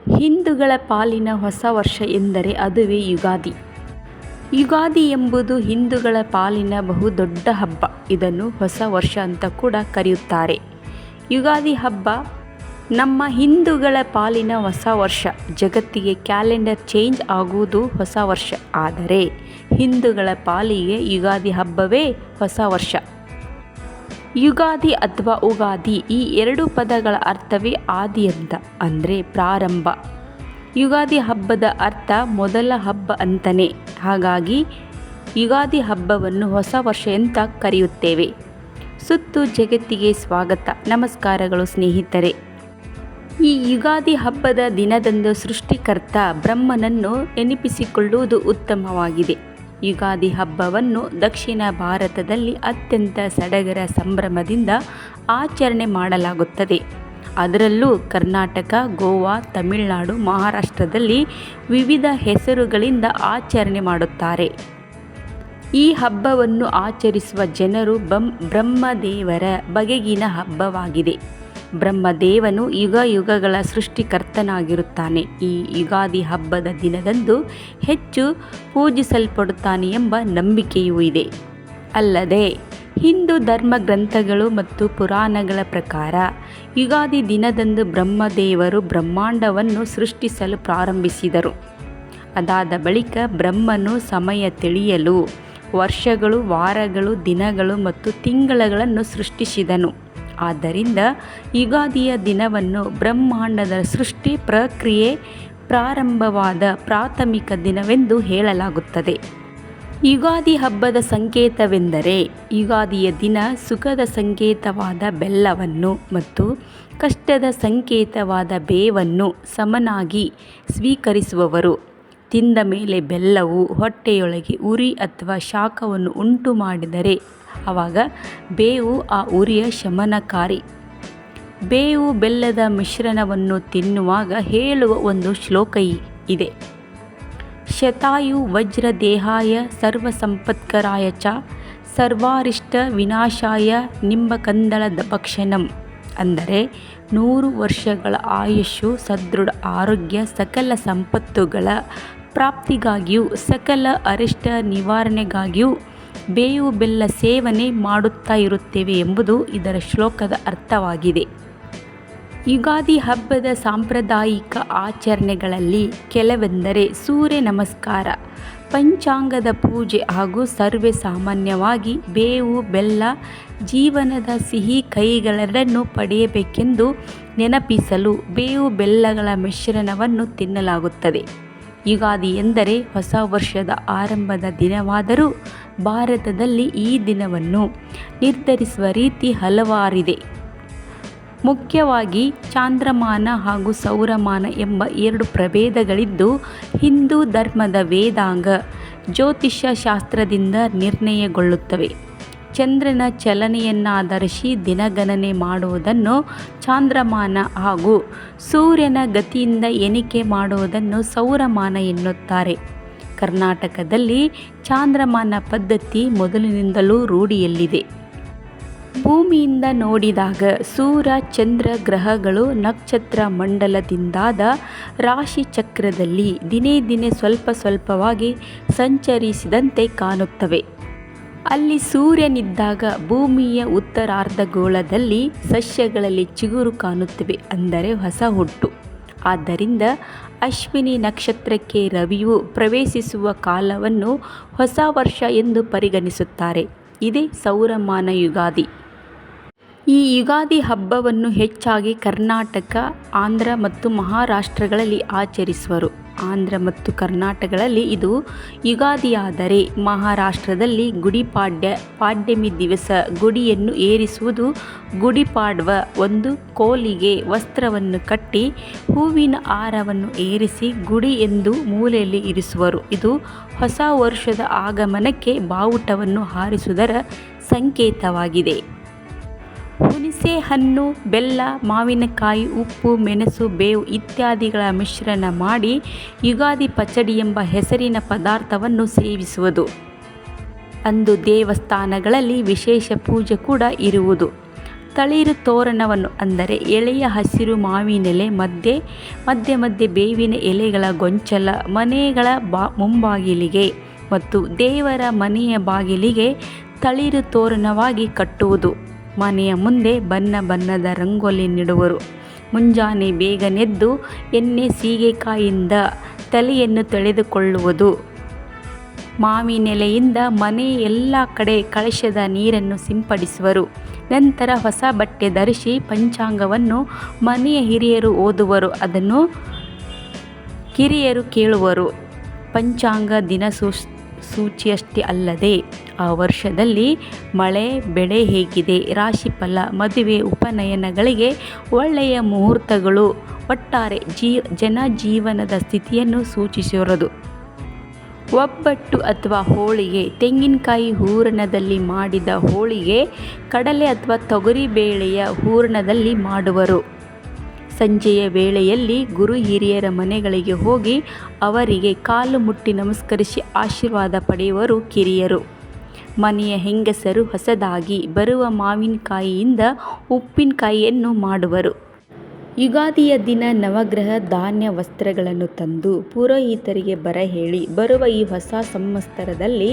ಹಿಂದೂಗಳ ಪಾಲಿನ ಹೊಸ ವರ್ಷ ಎಂದರೆ ಅದುವೇ ಯುಗಾದಿ. ಯುಗಾದಿ ಎಂಬುದು ಹಿಂದೂಗಳ ಪಾಲಿನ ಬಹುದೊಡ್ಡ ಹಬ್ಬ. ಇದನ್ನು ಹೊಸ ವರ್ಷ ಅಂತ ಕೂಡ ಕರೆಯುತ್ತಾರೆ. ಯುಗಾದಿ ಹಬ್ಬ ನಮ್ಮ ಹಿಂದೂಗಳ ಪಾಲಿನ ಹೊಸ ವರ್ಷ. ಜಗತ್ತಿಗೆ ಕ್ಯಾಲೆಂಡರ್ ಚೇಂಜ್ ಆಗುವುದು ಹೊಸ ವರ್ಷ, ಆದರೆ ಹಿಂದೂಗಳ ಪಾಲಿಗೆ ಯುಗಾದಿ ಹಬ್ಬವೇ ಹೊಸ ವರ್ಷ. ಯುಗಾದಿ ಅಥವಾ ಉಗಾದಿ ಈ ಎರಡು ಪದಗಳ ಅರ್ಥವೇ ಆದಿ ಅಂತ, ಅಂದರೆ ಪ್ರಾರಂಭ. ಯುಗಾದಿ ಹಬ್ಬದ ಅರ್ಥ ಮೊದಲ ಹಬ್ಬ ಅಂತಲೇ. ಹಾಗಾಗಿ ಯುಗಾದಿ ಹಬ್ಬವನ್ನು ಹೊಸ ವರ್ಷ ಅಂತ ಕರೆಯುತ್ತೇವೆ. ಸುತ್ತು ಜಗತ್ತಿಗೆ ಸ್ವಾಗತ. ನಮಸ್ಕಾರಗಳು ಸ್ನೇಹಿತರೆ. ಈ ಯುಗಾದಿ ಹಬ್ಬದ ದಿನದಂದು ಸೃಷ್ಟಿಕರ್ತ ಬ್ರಹ್ಮನನ್ನು ನೆನಪಿಸಿಕೊಳ್ಳುವುದು ಉತ್ತಮವಾಗಿದೆ. ಯುಗಾದಿ ಹಬ್ಬವನ್ನು ದಕ್ಷಿಣ ಭಾರತದಲ್ಲಿ ಅತ್ಯಂತ ಸಡಗರ ಸಂಭ್ರಮದಿಂದ ಆಚರಣೆ ಮಾಡಲಾಗುತ್ತದೆ. ಅದರಲ್ಲೂ ಕರ್ನಾಟಕ, ಗೋವಾ, ತಮಿಳುನಾಡು, ಮಹಾರಾಷ್ಟ್ರದಲ್ಲಿ ವಿವಿಧ ಹೆಸರುಗಳಿಂದ ಆಚರಣೆ ಮಾಡುತ್ತಾರೆ. ಈ ಹಬ್ಬವನ್ನು ಆಚರಿಸುವ ಜನರು ಬ್ರಹ್ಮದೇವರ ಬಗೆಗಿನ ಹಬ್ಬವಾಗಿದೆ. ಬ್ರಹ್ಮದೇವನು ಯುಗ ಯುಗಗಳ ಸೃಷ್ಟಿಕರ್ತನಾಗಿರುತ್ತಾನೆ. ಈ ಯುಗಾದಿ ಹಬ್ಬದ ದಿನದಂದು ಹೆಚ್ಚು ಪೂಜಿಸಲ್ಪಡುತ್ತಾನೆ ಎಂಬ ನಂಬಿಕೆಯೂ ಇದೆ. ಅಲ್ಲದೆ ಹಿಂದೂ ಧರ್ಮ ಗ್ರಂಥಗಳು ಮತ್ತು ಪುರಾಣಗಳ ಪ್ರಕಾರ ಯುಗಾದಿ ದಿನದಂದು ಬ್ರಹ್ಮದೇವರು ಬ್ರಹ್ಮಾಂಡವನ್ನು ಸೃಷ್ಟಿಸಲು ಪ್ರಾರಂಭಿಸಿದರು. ಅದಾದ ಬಳಿಕ ಬ್ರಹ್ಮನು ಸಮಯ ತಿಳಿಯಲು ವರ್ಷಗಳು, ವಾರಗಳು, ದಿನಗಳು ಮತ್ತು ತಿಂಗಳುಗಳನ್ನು ಸೃಷ್ಟಿಸಿದನು. ಆದ್ದರಿಂದ ಯುಗಾದಿಯ ದಿನವನ್ನು ಬ್ರಹ್ಮಾಂಡದ ಸೃಷ್ಟಿ ಪ್ರಕ್ರಿಯೆ ಪ್ರಾರಂಭವಾದ ಪ್ರಾಥಮಿಕ ದಿನವೆಂದು ಹೇಳಲಾಗುತ್ತದೆ. ಯುಗಾದಿ ಹಬ್ಬದ ಸಂಕೇತವೆಂದರೆ ಯುಗಾದಿಯ ದಿನ ಸುಖದ ಸಂಕೇತವಾದ ಬೆಲ್ಲವನ್ನು ಮತ್ತು ಕಷ್ಟದ ಸಂಕೇತವಾದ ಬೇವನ್ನು ಸಮನಾಗಿ ಸ್ವೀಕರಿಸುವವರು. ತಿಂದ ಮೇಲೆ ಬೆಲ್ಲವು ಹೊಟ್ಟೆಯೊಳಗೆ ಉರಿ ಅಥವಾ ಶಾಖವನ್ನು ಉಂಟು ಮಾಡಿದರೆ ಆವಾಗ ಬೇವು ಆ ಉರಿಯ ಶಮನಕಾರಿ. ಬೇವು ಬೆಲ್ಲದ ಮಿಶ್ರಣವನ್ನು ತಿನ್ನುವಾಗ ಹೇಳುವ ಒಂದು ಶ್ಲೋಕ ಇದೆ. ಶತಾಯು ವಜ್ರ ದೇಹಾಯ ಸರ್ವಸಂಪತ್ಕರಾಯ ಚ ಸರ್ವಾರಿಷ್ಟ ವಿನಾಶಾಯ ನಿಂಬಕಂದಳದ ಭಕ್ಷಣಂ. ಅಂದರೆ 100 ವರ್ಷಗಳ ಆಯುಷ್ಯು, ಸದೃಢ ಆರೋಗ್ಯ, ಸಕಲ ಸಂಪತ್ತುಗಳ ಪ್ರಾಪ್ತಿಗಾಗಿಯೂ ಸಕಲ ಅರಿಷ್ಟ ನಿವಾರಣೆಗಾಗಿಯೂ ಬೇವು ಬೆಲ್ಲ ಸೇವನೆ ಮಾಡುತ್ತಾ ಇರುತ್ತೇವೆ ಎಂಬುದು ಇದರ ಶ್ಲೋಕದ ಅರ್ಥವಾಗಿದೆ. ಯುಗಾದಿ ಹಬ್ಬದ ಸಾಂಪ್ರದಾಯಿಕ ಆಚರಣೆಗಳಲ್ಲಿ ಕೆಲವೆಂದರೆ ಸೂರ್ಯ ನಮಸ್ಕಾರ, ಪಂಚಾಂಗದ ಪೂಜೆ ಹಾಗೂ ಸರ್ವೇ ಸಾಮಾನ್ಯವಾಗಿ ಬೇವು ಬೆಲ್ಲ ಜೀವನದ ಸಿಹಿ ಕೈಗಳೆರಡನ್ನು ಪಡೆಯಬೇಕೆಂದು ನೆನಪಿಸಲು ಬೇವು ಬೆಲ್ಲಗಳ ಮಿಶ್ರಣವನ್ನು ತಿನ್ನಲಾಗುತ್ತದೆ. ಯುಗಾದಿ ಎಂದರೆ ಹೊಸ ವರ್ಷದ ಆರಂಭದ ದಿನವಾದರೂ ಭಾರತದಲ್ಲಿ ಈ ದಿನವನ್ನು ನಿರ್ಧರಿಸುವ ರೀತಿ ಹಲವಾರಿದೆ. ಮುಖ್ಯವಾಗಿ ಚಾಂದ್ರಮಾನ ಹಾಗೂ ಸೌರಮಾನ ಎಂಬ 2 ಪ್ರಭೇದಗಳಿದ್ದು, ಹಿಂದೂ ಧರ್ಮದ ವೇದಾಂಗ ಜ್ಯೋತಿಷ್ಯ ಶಾಸ್ತ್ರದಿಂದ ನಿರ್ಣಯಗೊಳ್ಳುತ್ತವೆ. ಚಂದ್ರನ ಚಲನೆಯನ್ನಾಧರಿಸಿ ದಿನಗಣನೆ ಮಾಡುವುದನ್ನು ಚಾಂದ್ರಮಾನ ಹಾಗೂ ಸೂರ್ಯನ ಗತಿಯಿಂದ ಎಣಿಕೆ ಮಾಡುವುದನ್ನು ಸೌರಮಾನ ಎನ್ನುತ್ತಾರೆ. ಕರ್ನಾಟಕದಲ್ಲಿ ಚಾಂದ್ರಮಾನ ಪದ್ಧತಿ ಮೊದಲಿನಿಂದಲೂ ರೂಢಿಯಲ್ಲಿದೆ. ಭೂಮಿಯಿಂದ ನೋಡಿದಾಗ ಸೂರ್ಯ, ಚಂದ್ರ, ಗ್ರಹಗಳು ನಕ್ಷತ್ರ ಮಂಡಲದಿಂದಾದ ರಾಶಿ ಚಕ್ರದಲ್ಲಿ ದಿನೇ ದಿನೇ ಸ್ವಲ್ಪ ಸ್ವಲ್ಪವಾಗಿ ಸಂಚರಿಸಿದಂತೆ ಕಾಣುತ್ತವೆ. ಅಲ್ಲಿ ಸೂರ್ಯನಿದ್ದಾಗ ಭೂಮಿಯ ಉತ್ತರಾರ್ಧಗೋಳದಲ್ಲಿ ಸಸ್ಯಗಳಲ್ಲಿ ಚಿಗುರು ಕಾಣುತ್ತವೆ, ಅಂದರೆ ಹೊಸ ಹುಟ್ಟು. ಆದ್ದರಿಂದ ಅಶ್ವಿನಿ ನಕ್ಷತ್ರಕ್ಕೆ ರವಿಯು ಪ್ರವೇಶಿಸುವ ಕಾಲವನ್ನು ಹೊಸ ವರ್ಷ ಎಂದು ಪರಿಗಣಿಸುತ್ತಾರೆ. ಇದೇ ಸೌರಮಾನ ಯುಗಾದಿ. ಈ ಯುಗಾದಿ ಹಬ್ಬವನ್ನು ಹೆಚ್ಚಾಗಿ ಕರ್ನಾಟಕ, ಆಂಧ್ರ ಮತ್ತು ಮಹಾರಾಷ್ಟ್ರಗಳಲ್ಲಿ ಆಚರಿಸುವರು. ಆಂಧ್ರ ಮತ್ತು ಕರ್ನಾಟಕಗಳಲ್ಲಿ ಇದು ಯುಗಾದಿಯಾದರೆ, ಮಹಾರಾಷ್ಟ್ರದಲ್ಲಿ ಪಾಡ್ಯಮಿ ದಿವಸ ಗುಡಿಯನ್ನು ಏರಿಸುವುದು. ಗುಡಿಪಾಡ್ವ ಒಂದು ಕೋಲಿಗೆ ವಸ್ತ್ರವನ್ನು ಕಟ್ಟಿ ಹೂವಿನ ಹಾರವನ್ನು ಏರಿಸಿ ಗುಡಿ ಎಂದು ಮೂಲೆಯಲ್ಲಿ ಇರಿಸುವರು. ಇದು ಹೊಸ ವರ್ಷದ ಆಗಮನಕ್ಕೆ ಬಾವುಟವನ್ನು ಹಾರಿಸುವುದರ ಸಂಕೇತವಾಗಿದೆ. ಹುಣಸೆ ಹಣ್ಣು, ಬೆಲ್ಲ, ಮಾವಿನಕಾಯಿ, ಉಪ್ಪು, ಮೆಣಸು, ಬೇವು ಇತ್ಯಾದಿಗಳ ಮಿಶ್ರಣ ಮಾಡಿ ಯುಗಾದಿ ಪಚಡಿ ಎಂಬ ಹೆಸರಿನ ಪದಾರ್ಥವನ್ನು ಸೇವಿಸುವುದು. ಅಂದು ದೇವಸ್ಥಾನಗಳಲ್ಲಿ ವಿಶೇಷ ಪೂಜೆ ಕೂಡ ಇರುವುದು. ತಳಿರು ತೋರಣವನ್ನು ಅಂದರೆ ಎಳೆಯ ಹಸಿರು ಮಾವಿನೆಲೆ ಮಧ್ಯೆ ಮಧ್ಯೆ ಬೇವಿನ ಎಲೆಗಳ ಗೊಂಚಲ ಮನೆಗಳ ಮುಂಬಾಗಿಲಿಗೆ ಮತ್ತು ದೇವರ ಮನೆಯ ಬಾಗಿಲಿಗೆ ತಳಿರು ತೋರಣವಾಗಿ ಕಟ್ಟುವುದು. ಮನೆಯ ಮುಂದೆ ಬಣ್ಣ ಬಣ್ಣದ ರಂಗೋಲಿ ನೆಡುವರು. ಮುಂಜಾನೆ ಬೇಗನೆದ್ದು ಎಣ್ಣೆ ಸೀಗೆಕಾಯಿಂದ ತಲೆಯನ್ನು ತೊಳೆದುಕೊಳ್ಳುವುದು. ಮಾವಿನೆಲೆಯಿಂದ ಮನೆಯ ಎಲ್ಲ ಕಡೆ ಕಳಶದ ನೀರನ್ನು ಸಿಂಪಡಿಸುವರು. ನಂತರ ಹೊಸ ಬಟ್ಟೆ ಧರಿಸಿ ಪಂಚಾಂಗವನ್ನು ಮನೆಯ ಹಿರಿಯರು ಓದುವರು. ಅದನ್ನು ಕಿರಿಯರು ಕೇಳುವರು. ಪಂಚಾಂಗ ದಿನ ಸೂಚಿಯಷ್ಟೇ ಅಲ್ಲದೆ ಆ ವರ್ಷದಲ್ಲಿ ಮಳೆ ಬೆಳೆ ಹೇಗಿದೆ, ರಾಶಿಫಲ, ಮದುವೆ, ಉಪನಯನಗಳಿಗೆ ಒಳ್ಳೆಯ ಮುಹೂರ್ತಗಳು, ಒಟ್ಟಾರೆ ಜನಜೀವನದ ಸ್ಥಿತಿಯನ್ನು ಸೂಚಿಸಿರುವುದು. ಒಬ್ಬಟ್ಟು ಅಥವಾ ಹೋಳಿಗೆ, ತೆಂಗಿನಕಾಯಿ ಹೂರಣದಲ್ಲಿ ಮಾಡಿದ ಹೋಳಿಗೆ ಕಡಲೆ ಅಥವಾ ತೊಗರಿಬೇಳೆಯ ಹೂರಣದಲ್ಲಿ ಮಾಡುವರು. ಸಂಜೆಯ ವೇಳೆಯಲ್ಲಿ ಗುರು ಹಿರಿಯರ ಮನೆಗಳಿಗೆ ಹೋಗಿ ಅವರಿಗೆ ಕಾಲು ಮುಟ್ಟಿ ನಮಸ್ಕರಿಸಿ ಆಶೀರ್ವಾದ ಪಡೆಯುವರು ಕಿರಿಯರು. ಮನೆಯ ಹೆಂಗಸರು ಹೊಸದಾಗಿ ಬರುವ ಮಾವಿನಕಾಯಿಯಿಂದ ಉಪ್ಪಿನಕಾಯಿಯನ್ನು ಮಾಡುವರು. ಯುಗಾದಿಯ ದಿನ ನವಗ್ರಹ ಧಾನ್ಯ ವಸ್ತ್ರಗಳನ್ನು ತಂದು ಪುರೋಹಿತರಿಗೆ ಬರಹೇಳಿ ಬರುವ ಈ ಹೊಸ ಸಂವತ್ಸರದಲ್ಲಿ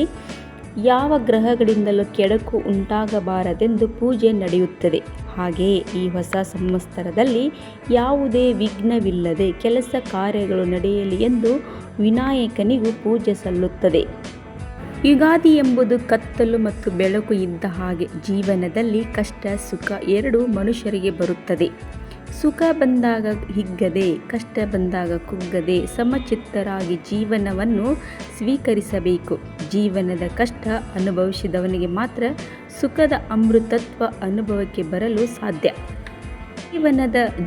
ಯಾವ ಗ್ರಹಗಳಿಂದಲೂ ಕೆಡುಕು ಉಂಟಾಗಬಾರದೆಂದು ಪೂಜೆ ನಡೆಯುತ್ತದೆ. ಹಾಗೆಯೇ ಈ ಹೊಸ ಸಂವತ್ಸರದಲ್ಲಿ ಯಾವುದೇ ವಿಘ್ನವಿಲ್ಲದೆ ಕೆಲಸ ಕಾರ್ಯಗಳು ನಡೆಯಲಿ ಎಂದು ವಿನಾಯಕನಿಗೂ ಪೂಜೆ ಸಲ್ಲುತ್ತದೆ. ಯುಗಾದಿ ಎಂಬುದು ಕತ್ತಲು ಮತ್ತು ಬೆಳಕು ಇದ್ದ ಹಾಗೆ. ಜೀವನದಲ್ಲಿ ಕಷ್ಟ ಸುಖ ಎರಡೂ ಮನುಷ್ಯರಿಗೆ ಬರುತ್ತದೆ. ಸುಖ ಬಂದಾಗ ಹಿಗ್ಗದೆ, ಕಷ್ಟ ಬಂದಾಗ ಕುಗ್ಗದೆ ಸಮಚಿತ್ತರಾಗಿ ಜೀವನವನ್ನು ಸ್ವೀಕರಿಸಬೇಕು. ಜೀವನದ ಕಷ್ಟ ಅನುಭವಿಸಿದವನಿಗೆ ಮಾತ್ರ ಸುಖದ ಅಮೃತತ್ವ ಅನುಭವಕ್ಕೆ ಬರಲು ಸಾಧ್ಯ.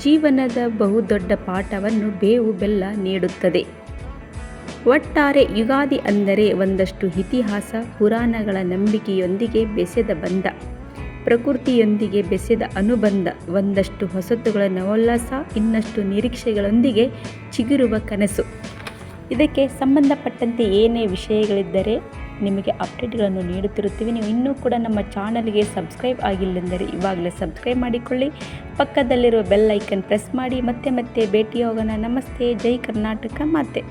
ಜೀವನದ ಬಹುದೊಡ್ಡ ಪಾಠವನ್ನು ಬೇವು ಬೆಲ್ಲ ನೀಡುತ್ತದೆ. ಒಟ್ಟಾರೆ ಯುಗಾದಿ ಅಂದರೆ ಒಂದಷ್ಟು ಇತಿಹಾಸ ಪುರಾಣಗಳ ನಂಬಿಕೆಯೊಂದಿಗೆ ಬೆಸೆದ ಬಂಧ, ಪ್ರಕೃತಿಯೊಂದಿಗೆ ಬೆಸೆದ ಅನುಬಂಧ, ಒಂದಷ್ಟು ಹೊಸತುಗಳ ನವೋಲ್ಲಾಸ, ಇನ್ನಷ್ಟು ನಿರೀಕ್ಷೆಗಳೊಂದಿಗೆ ಚಿಗುರುವ ಕನಸು. ಇದಕ್ಕೆ ಸಂಬಂಧಪಟ್ಟಂತೆ ಏನೇ ವಿಷಯಗಳಿದ್ದರೆ ನಿಮಗೆ ಅಪ್ಡೇಟ್ಗಳನ್ನು ನೀಡುತ್ತಿರುತ್ತೀವಿ. ನೀವು ಇನ್ನೂ ಕೂಡ ನಮ್ಮ ಚಾನಲ್ಗೆ ಸಬ್ಸ್ಕ್ರೈಬ್ ಆಗಿಲ್ಲಂದರೆ ಇವಾಗಲೇ ಸಬ್ಸ್ಕ್ರೈಬ್ ಮಾಡಿಕೊಳ್ಳಿ. ಪಕ್ಕದಲ್ಲಿರುವ ಬೆಲ್ ಐಕನ್ ಪ್ರೆಸ್ ಮಾಡಿ. ಮತ್ತೆ ಭೇಟಿಯಾಗೋಣ. ನಮಸ್ತೆ. ಜೈ ಕರ್ನಾಟಕ ಮಾತೆ.